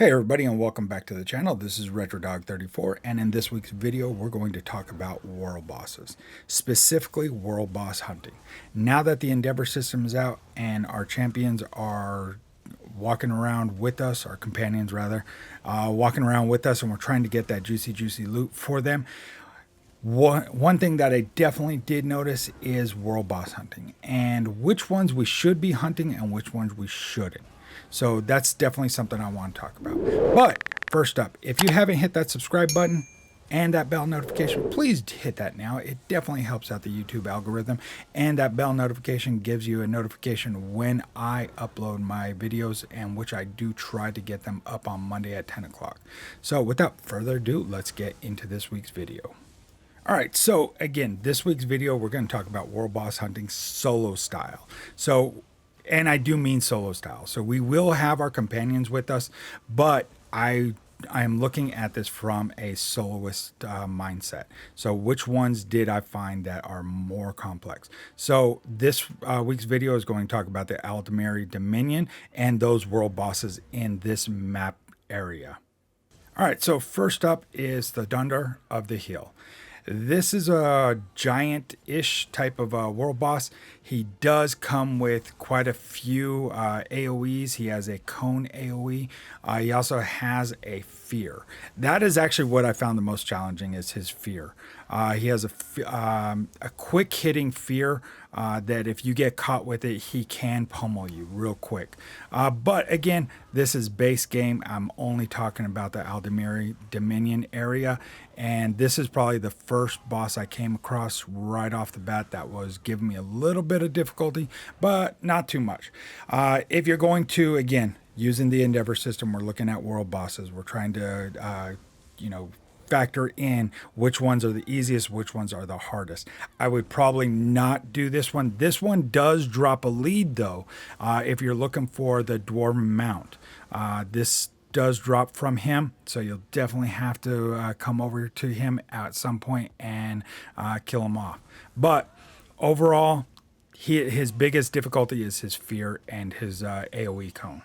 Hey everybody, and welcome back to the channel. This is RetroDog34, and in this week's video we're going to talk about world bosses, specifically world boss hunting. Now that the Endeavor system is out and our champions are walking around with us, our companions rather, walking around with us, and we're trying to get that juicy loot for them. One thing that I definitely did notice is world boss hunting, and which ones we should be hunting and which ones we shouldn't. So that's definitely something I want to talk about. But first up, if you haven't hit that subscribe button and that bell notification, please hit that now. It definitely helps out the YouTube algorithm, and that bell notification gives you a notification when I upload my videos, and which I do try to get them up on Monday at 10 o'clock. So without further ado, let's get into this week's video. All right, so again, this week's video, we're going to talk about world boss hunting solo style. And I do mean solo style. So we will have our companions with us, but I am looking at this from a soloist mindset. So which ones did I find that are more complex? So this week's video is going to talk about the Aldmeri Dominion and those world bosses in this map area. All right, so first up is the Thodundor of the Hill. This is a giant-ish type of world boss. He does come with quite a few AoEs. He has a cone AoE. He also has a fear. That is actually what I found the most challenging, is his fear. He has a quick hitting fear that if you get caught with it, he can pummel you real quick. But again, this is base game. I'm only talking about the Aldmeri Dominion area, and this is probably the first boss I came across right off the bat that was giving me a little bit of difficulty, but not too much. If you're going to, again, using the Endeavor system, we're looking at world bosses. We're trying to, factor in which ones are the easiest, which ones are the hardest. I would probably not do this one. This one does drop a lead though, if you're looking for the Dwarven Mount. This does drop from him, so you'll definitely have to come over to him at some point and kill him off. But overall, his biggest difficulty is his fear and his AoE cone.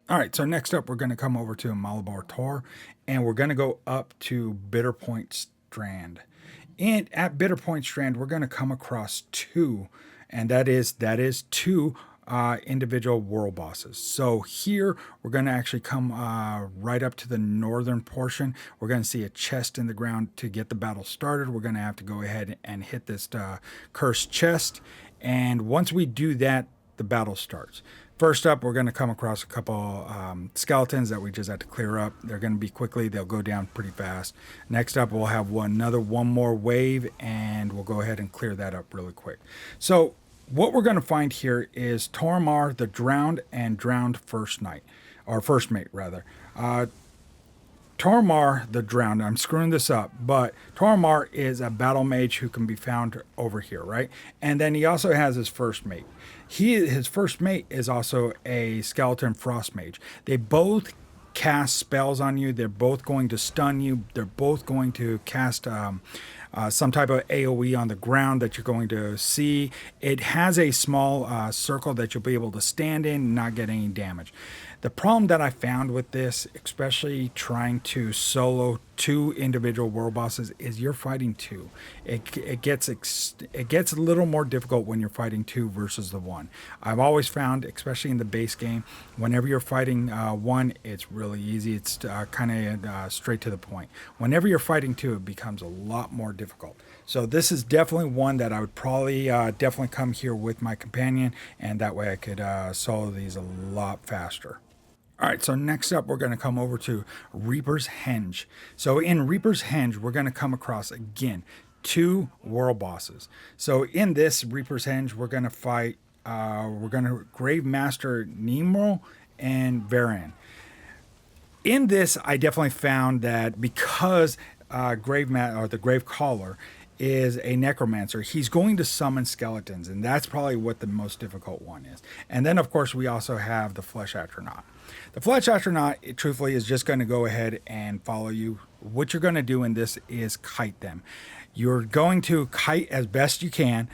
All right, so next up, we're going to come over to Malabar Tor, and we're going to go up to Bitterpoint Strand. And at Bitterpoint Strand, we're going to come across two, and that is two individual world bosses. So here, we're going to actually come right up to the northern portion. We're going to see a chest in the ground. To get the battle started, we're going to have to go ahead and hit this cursed chest. And once we do that, the battle starts. First up, we're going to come across a couple skeletons that we just have to clear up. They're going to be quickly. They'll go down pretty fast. Next up, we'll have one more wave, and we'll go ahead and clear that up really quick. So what we're going to find here is Tormar, the Drowned, and Drowned First Knight, or First Mate, rather. Tormar the Drowned, I'm screwing this up, but Tormar is a battle mage who can be found over here, right? And then he also has his first mate. His first mate is also a skeleton frost mage. They both cast spells on you. They're both going to stun you. They're both going to cast some type of AoE on the ground that you're going to see. It has a small circle that you'll be able to stand in and not get any damage. The problem that I found with this, especially trying to solo two individual world bosses, is you're fighting two. It gets a little more difficult when you're fighting two versus the one. I've always found, especially in the base game, whenever you're fighting one, it's really easy. It's kind of straight to the point. Whenever you're fighting two, it becomes a lot more difficult. So this is definitely one that I would probably definitely come here with my companion, and that way I could solo these a lot faster. All right, so next up, we're going to come over to Reaper's Henge. So in Reaper's Henge, we're going to come across, again, two world bosses. So in this Reaper's Henge, we're going to fight, Grave Master Nimro and Varian. In this, I definitely found that because the Grave Caller is a necromancer, he's going to summon skeletons, and that's probably what the most difficult one is. And then, of course, we also have the Flesh Astronaut. The Flesh Astronaut, truthfully, is just going to go ahead and follow you. What you're going to do in this is kite them. You're going to kite as best you can.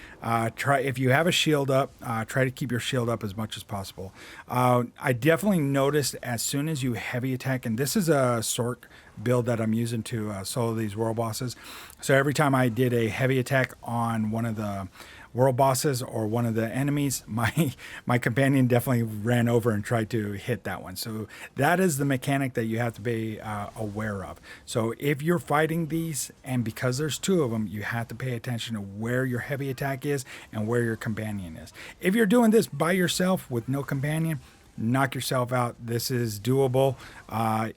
Try if you have a shield up, try to keep your shield up as much as possible. I definitely noticed as soon as you heavy attack, and this is a Sork build that I'm using to solo these world bosses. So every time I did a heavy attack on one of the world bosses or one of the enemies, my companion definitely ran over and tried to hit that one. So that is the mechanic that you have to be aware of. So if you're fighting these, and because there's two of them, you have to pay attention to where your heavy attack is and where your companion is. If you're doing this by yourself with no companion, knock yourself out. This is doable.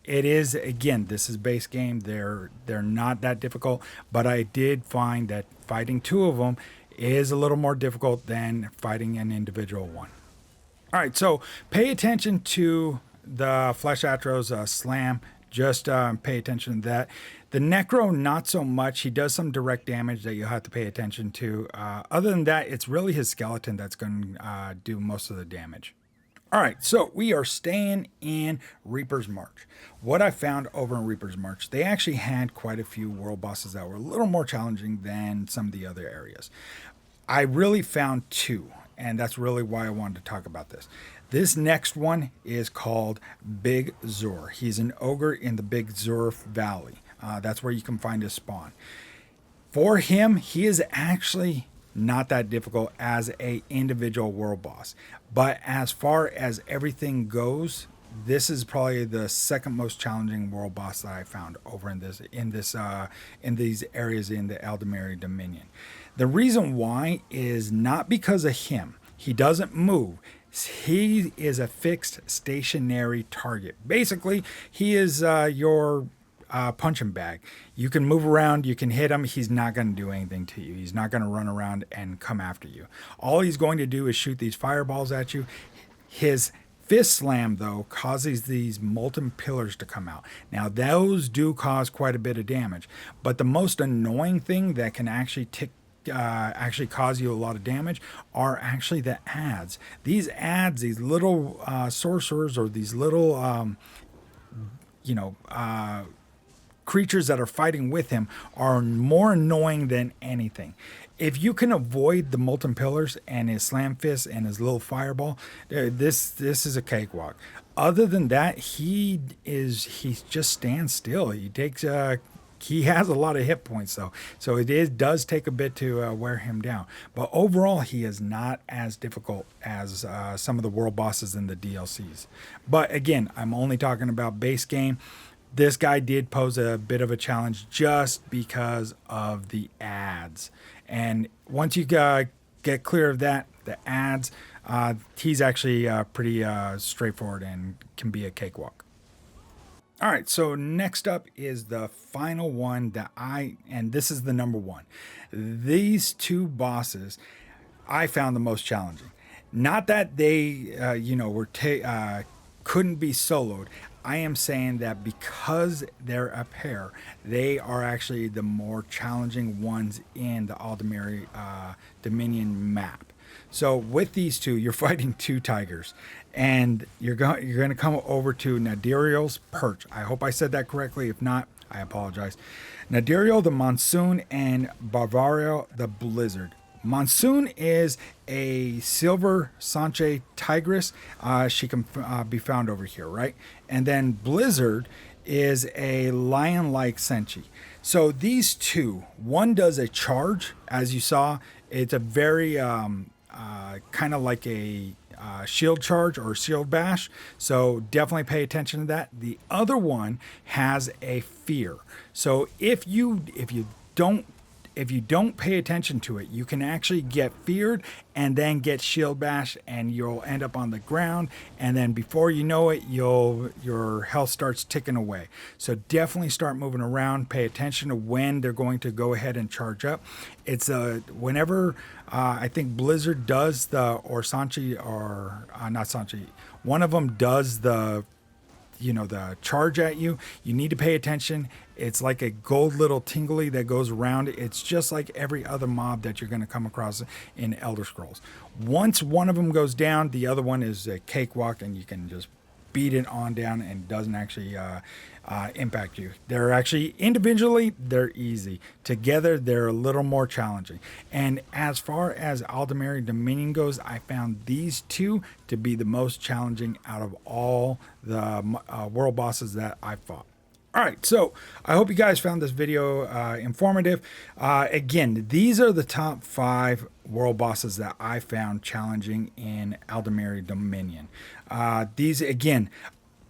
It is, again, this is base game. They're not that difficult, but I did find that fighting two of them is a little more difficult than fighting an individual one. All right, so pay attention to the Flesh Atro's slam. Just pay attention to that. The Necro, not so much. He does some direct damage that you'll have to pay attention to. Other than that, it's really his skeleton that's going to do most of the damage. All right, so we are staying in Reaper's March. What I found over in Reaper's March, they actually had quite a few world bosses that were a little more challenging than some of the other areas. I really found two, and that's really why I wanted to talk about this. This next one is called Big Zur. He's an ogre in the Big Zur Valley. That's where you can find his spawn. For him, he is actually not that difficult as a individual world boss, but as far as everything goes, this is probably the second most challenging world boss that I found over in these areas in the Aldmeri Dominion. The reason why is not because of him. He doesn't move. He is a fixed stationary target. Basically, he is your punching bag. You can move around, you can hit him. He's not going to do anything to you. He's not going to run around and come after you. All he's going to do is shoot these fireballs at you. His fist slam, though, causes these molten pillars to come out. Now, those do cause quite a bit of damage, but the most annoying thing that can actually cause you a lot of damage are actually the ads. These ads, these little sorcerers, or these little creatures that are fighting with him, are more annoying than anything. If you can avoid the molten pillars and his slam fist and his little fireball, this is a cakewalk. Other than that, he just stands still. He has a lot of hit points, though, so does take a bit to wear him down. But overall, he is not as difficult as some of the world bosses in the DLCs. But again, I'm only talking about base game. This guy did pose a bit of a challenge just because of the ads. And once you get clear of that, the ads, he's actually pretty straightforward and can be a cakewalk. All right, so next up is the final one and this is the number one. These two bosses I found the most challenging. Not that they, couldn't be soloed. I am saying that because they're a pair, they are actually the more challenging ones in the Aldmeri Dominion map. So with these two, you're fighting two tigers, and you're going to come over to Nindaeril's Perch. I hope I said that correctly. If not, I apologize. Nindaeril the Monsoon and Bavaria the Blizzard. Monsoon is a silver Sanche tigress. She can be found over here, right? And then Blizzard is a lion-like Senchi. So these two, one does a charge, as you saw. It's a very kind of like a shield charge or shield bash. So definitely pay attention to that. The other one has a fear. So if you don't pay attention to it, you can actually get feared and then get shield bash, and you'll end up on the ground. And then before you know it, your health starts ticking away. So definitely start moving around. Pay attention to when they're going to go ahead and charge up. It's whenever I think Blizzard does or Sanchi, or not Sanchi, one of them does the charge at you, you need to pay attention. It's like a gold little tingly that goes around. It's just like every other mob that you're going to come across in Elder Scrolls. Once one of them goes down, the other one is a cakewalk, and you can just beat it on down and doesn't actually impact you. They're actually individually, they're easy. Together, they're a little more challenging. And as far as Aldmeri Dominion goes, I found these two to be the most challenging out of all the world bosses that I fought. All right, so I hope you guys found this video informative. Again, these are the top 5 world bosses that I found challenging in Aldmeri Dominion. These, again,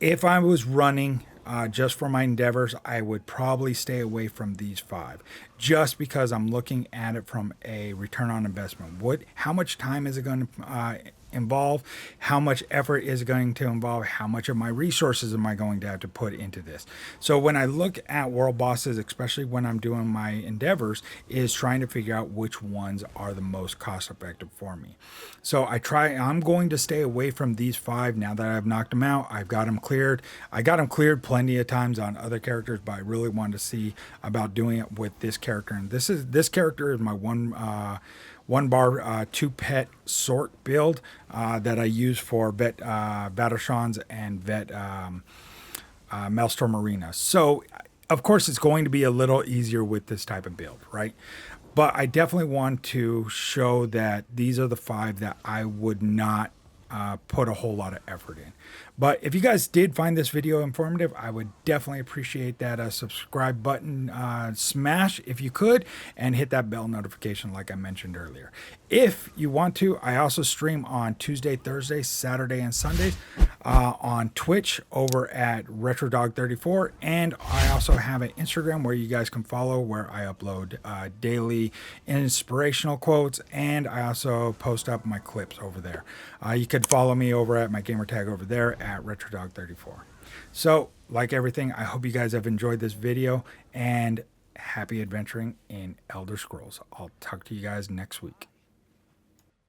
if I was running just for my endeavors, I would probably stay away from these 5, just because I'm looking at it from a return on investment. How much time is it going to involve? How much effort is going to involve? How much of my resources am I going to have to put into this? So when I look at world bosses, especially when I'm doing my endeavors, is trying to figure out which ones are the most cost effective for me. So I'm going to stay away from these 5 now that I've knocked them out. I've got them cleared. I got them cleared plenty of times on other characters, but I really wanted to see about doing it with this character. And this character is my one bar 2 pet sort build that I use for vet Battleshons and vet Maelstrom Arena. So of course it's going to be a little easier with this type of build, right? But I definitely want to show that these are the 5 that I would not put a whole lot of effort in. But if you guys did find this video informative, I would definitely appreciate that subscribe button smash if you could, and hit that bell notification like I mentioned earlier. If you want to, I also stream on Tuesday, Thursday, Saturday, and Sundays on Twitch over at RetroDog34, and I also have an Instagram where you guys can follow, where I upload daily inspirational quotes, and I also post up my clips over there. You could follow me over at my gamer tag over there at RetroDog34. So, like everything, I hope you guys have enjoyed this video, and happy adventuring in Elder Scrolls. I'll talk to you guys next week.